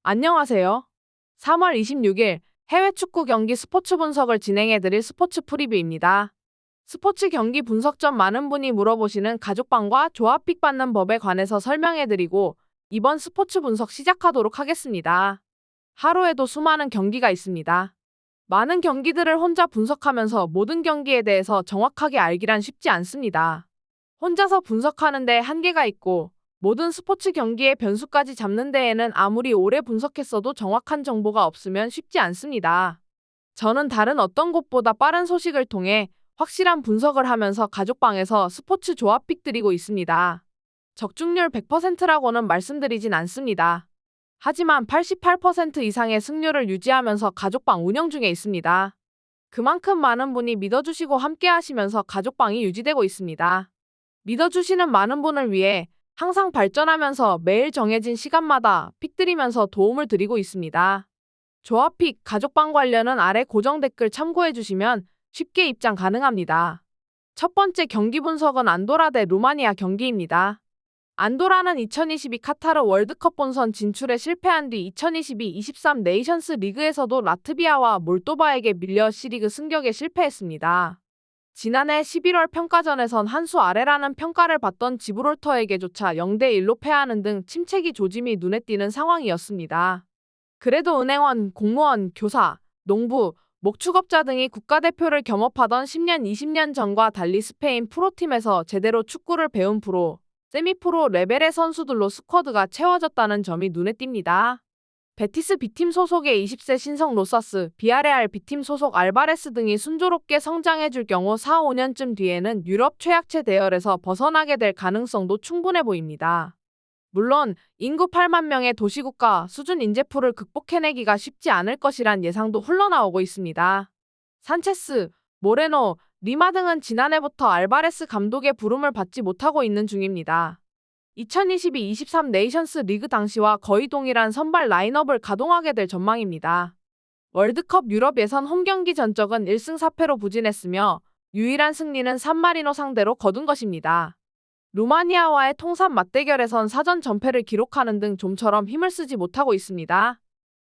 안녕하세요. 3월 26일 해외 축구 경기 스포츠 분석을 진행해드릴 스포츠 프리뷰입니다. 스포츠 경기 분석 전 많은 분이 물어보시는 가족방과 조합픽 받는 법에 관해서 설명해드리고 이번 스포츠 분석 시작하도록 하겠습니다. 하루에도 수많은 경기가 있습니다. 많은 경기들을 혼자 분석하면서 모든 경기에 대해서 정확하게 알기란 쉽지 않습니다. 혼자서 분석하는데 한계가 있고 모든 스포츠 경기의 변수까지 잡는 데에는 아무리 오래 분석했어도 정확한 정보가 없으면 쉽지 않습니다. 저는 다른 어떤 곳보다 빠른 소식을 통해 확실한 분석을 하면서 가족방에서 스포츠 조합픽 드리고 있습니다. 적중률 100%라고는 말씀드리진 않습니다. 하지만 88% 이상의 승률을 유지하면서 가족방 운영 중에 있습니다. 그만큼 많은 분이 믿어주시고 함께 하시면서 가족방이 유지되고 있습니다. 믿어주시는 많은 분을 위해 항상 발전하면서 매일 정해진 시간마다 픽 드리면서 도움을 드리고 있습니다. 조합픽, 가족방 관련은 아래 고정 댓글 참고해 주시면 쉽게 입장 가능합니다. 첫 번째 경기 분석은 안도라 대 루마니아 경기입니다. 안도라는 2022 카타르 월드컵 본선 진출에 실패한 뒤 2022-23 네이션스 리그에서도 라트비아와 몰도바에게 밀려 C리그 승격에 실패했습니다. 지난해 11월 평가전에선 한 수 아래라는 평가를 받던 지브롤터에게조차 0대1로 패하는 등 침체기 조짐이 눈에 띄는 상황이었습니다. 그래도 은행원, 공무원, 교사, 농부, 목축업자 등이 국가대표를 겸업하던 10년, 20년 전과 달리 스페인 프로팀에서 제대로 축구를 배운 프로, 세미프로 레벨의 선수들로 스쿼드가 채워졌다는 점이 눈에 띕니다. 베티스 B팀 소속의 20세 신성 로사스, 비아레알 B팀 소속 알바레스 등이 순조롭게 성장해줄 경우 4-5년쯤 뒤에는 유럽 최약체 대열에서 벗어나게 될 가능성도 충분해 보입니다. 물론 인구 8만 명의 도시국가 수준 인재풀을 극복해내기가 쉽지 않을 것이란 예상도 흘러나오고 있습니다. 산체스, 모레노, 리마 등은 지난해부터 알바레스 감독의 부름을 받지 못하고 있는 중입니다. 2022-23 네이션스 리그 당시와 거의 동일한 선발 라인업을 가동하게 될 전망입니다. 월드컵 유럽 예선 홈경기 전적은 1승 4패로 부진했으며 유일한 승리는 산마리노 상대로 거둔 것입니다. 루마니아와의 통산 맞대결에선 사전 전패를 기록하는 등 좀처럼 힘을 쓰지 못하고 있습니다.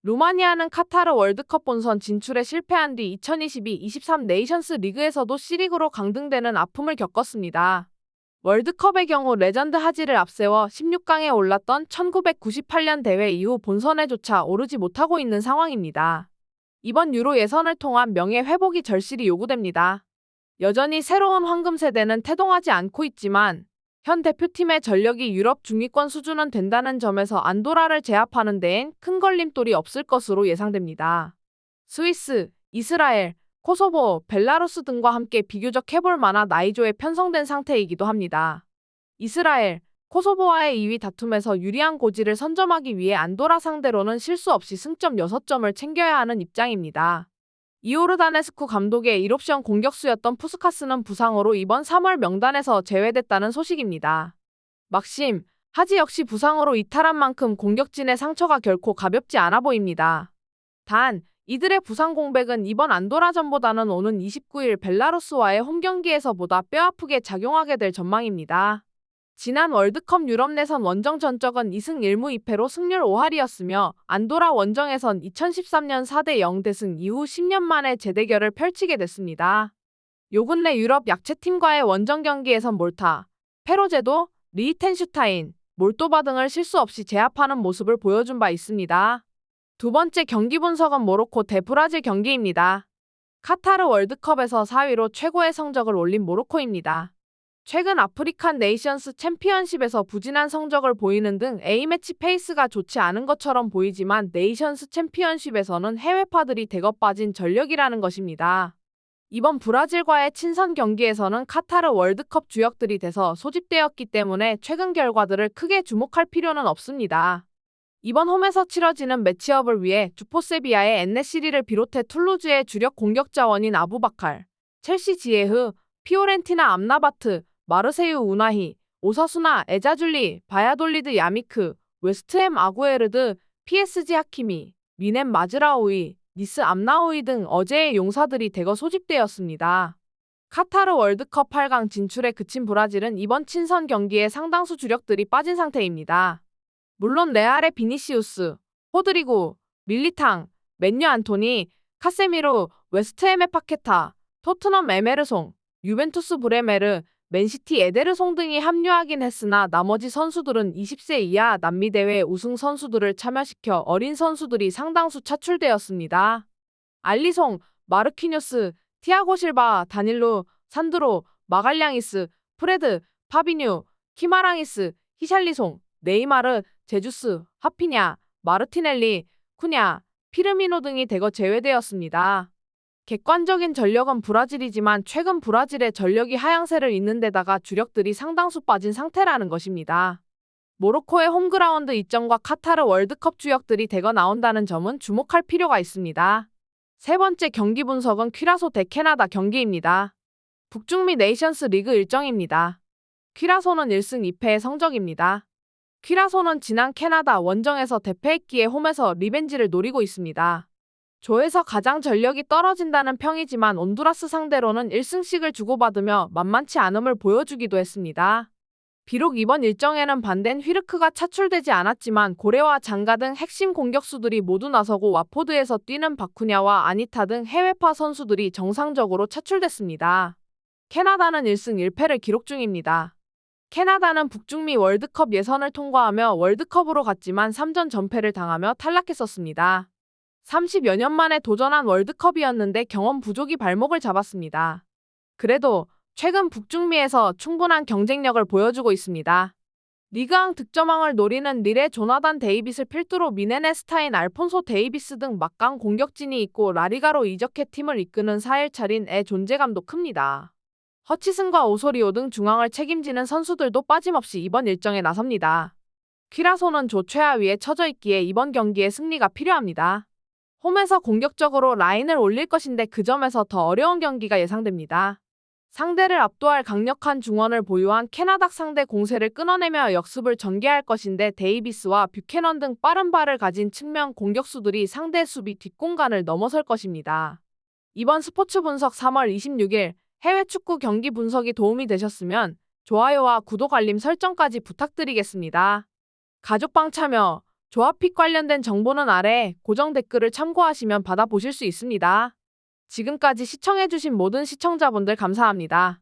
루마니아는 카타르 월드컵 본선 진출에 실패한 뒤 2022-23 네이션스 리그에서도 C리그로 강등되는 아픔을 겪었습니다. 월드컵의 경우 레전드 하지를 앞세워 16강에 올랐던 1998년 대회 이후 본선에조차 오르지 못하고 있는 상황입니다. 이번 유로 예선을 통한 명예 회복이 절실히 요구됩니다. 여전히 새로운 황금 세대는 태동하지 않고 있지만 현 대표팀의 전력이 유럽 중위권 수준은 된다는 점에서 안도라를 제압하는 데엔 큰 걸림돌이 없을 것으로 예상됩니다. 스위스, 이스라엘, 코소보, 벨라루스 등과 함께 비교적 해볼 만한 나이조에 편성된 상태이기도 합니다. 이스라엘, 코소보와의 2위 다툼에서 유리한 고지를 선점하기 위해 안도라 상대로는 실수 없이 승점 6점을 챙겨야 하는 입장입니다. 이오르다네스쿠 감독의 1옵션 공격수였던 푸스카스는 부상으로 이번 3월 명단에서 제외됐다는 소식입니다. 막심, 하지 역시 부상으로 이탈한 만큼 공격진의 상처가 결코 가볍지 않아 보입니다. 단, 이들의 부상 공백은 이번 안도라전보다는 오는 29일 벨라루스와의 홈경기에서보다 뼈아프게 작용하게 될 전망입니다. 지난 월드컵 유럽 내선 원정 전적은 2승 1무 2패로 승률 5할이었으며 안도라 원정에선 2013년 4대0 대승 이후 10년 만에 재대결을 펼치게 됐습니다. 요 근래 유럽 약체팀과의 원정 경기에선 몰타, 페로제도, 리히텐슈타인, 몰도바 등을 실수 없이 제압하는 모습을 보여준 바 있습니다. 두 번째 경기 분석은 모로코 대 브라질 경기입니다. 카타르 월드컵에서 4위로 최고의 성적을 올린 모로코입니다. 최근 아프리칸 네이션스 챔피언십에서 부진한 성적을 보이는 등 A매치 페이스가 좋지 않은 것처럼 보이지만 네이션스 챔피언십에서는 해외파들이 대거 빠진 전력이라는 것입니다. 이번 브라질과의 친선 경기에서는 카타르 월드컵 주역들이 돼서 소집되었기 때문에 최근 결과들을 크게 주목할 필요는 없습니다. 이번 홈에서 치러지는 매치업을 위해 주포세비야의 엔네시리를 비롯해 툴루즈의 주력 공격 자원인 아부바칼, 첼시 지에흐, 피오렌티나 암라바트, 마르세유 우나히, 오사수나 에자줄리, 바야돌리드 야미크, 웨스트햄 아구에르드, PSG 하키미, 미넨 마즈라오이, 니스 암나오이 등 어제의 용사들이 대거 소집되었습니다. 카타르 월드컵 8강 진출에 그친 브라질은 이번 친선 경기에 상당수 주력들이 빠진 상태입니다. 물론 레알의 비니시우스, 호드리구, 밀리탕, 맨유 안토니, 카세미로, 웨스트햄의 파케타, 토트넘 에메르송, 유벤투스 브레메르, 맨시티 에데르송 등이 합류하긴 했으나 나머지 선수들은 20세 이하 남미 대회 우승 선수들을 참여시켜 어린 선수들이 상당수 차출되었습니다. 알리송, 마르키뉴스, 티아고 실바, 다닐로, 산드로, 마갈량이스, 프레드, 파비뉴, 키마랑이스, 히샬리송, 네이마르, 제주스, 하피냐, 마르티넬리, 쿠냐, 피르미노 등이 대거 제외되었습니다. 객관적인 전력은 브라질이지만 최근 브라질의 전력이 하향세를 잇는 데다가 주력들이 상당수 빠진 상태라는 것입니다. 모로코의 홈그라운드 이점과 카타르 월드컵 주역들이 대거 나온다는 점은 주목할 필요가 있습니다. 세 번째 경기 분석은 퀴라소 대 캐나다 경기입니다. 북중미 네이션스 리그 일정입니다. 퀴라소는 1승 2패의 성적입니다. 퀴라소는 지난 캐나다 원정에서 대패했기에 홈에서 리벤지를 노리고 있습니다. 조에서 가장 전력이 떨어진다는 평이지만 온두라스 상대로는 1승씩을 주고받으며 만만치 않음을 보여주기도 했습니다. 비록 이번 일정에는 반덴 휘르크가 차출되지 않았지만 고레와 장가 등 핵심 공격수들이 모두 나서고 와포드에서 뛰는 바쿠냐와 아니타 등 해외파 선수들이 정상적으로 차출됐습니다. 캐나다는 1승 1패를 기록 중입니다. 캐나다는 북중미 월드컵 예선을 통과하며 월드컵으로 갔지만 3전 전패를 당하며 탈락했었습니다. 30여 년 만에 도전한 월드컵이었는데 경험 부족이 발목을 잡았습니다. 그래도 최근 북중미에서 충분한 경쟁력을 보여주고 있습니다. 리그왕 득점왕을 노리는 릴의 조나단 데이빗을 필두로 미네네 스타인 알폰소 데이비스 등 막강 공격진이 있고 라리가로 이적해 팀을 이끄는 4일차린의 존재감도 큽니다. 허치슨과 오소리오 등 중앙을 책임지는 선수들도 빠짐없이 이번 일정에 나섭니다. 퀴라소는 조 최하위에 처져 있기에 이번 경기에 승리가 필요합니다. 홈에서 공격적으로 라인을 올릴 것인데 그 점에서 더 어려운 경기가 예상됩니다. 상대를 압도할 강력한 중원을 보유한 캐나다 상대 공세를 끊어내며 역습을 전개할 것인데 데이비스와 뷰캐넌 등 빠른 발을 가진 측면 공격수들이 상대 수비 뒷공간을 넘어설 것입니다. 이번 스포츠 분석 3월 26일 해외 축구 경기 분석이 도움이 되셨으면 좋아요와 구독 알림 설정까지 부탁드리겠습니다. 가족방 참여, 조합픽 관련된 정보는 아래 고정 댓글을 참고하시면 받아보실 수 있습니다. 지금까지 시청해주신 모든 시청자분들 감사합니다.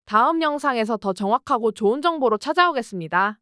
다음 영상에서 더 정확하고 좋은 정보로 찾아오겠습니다.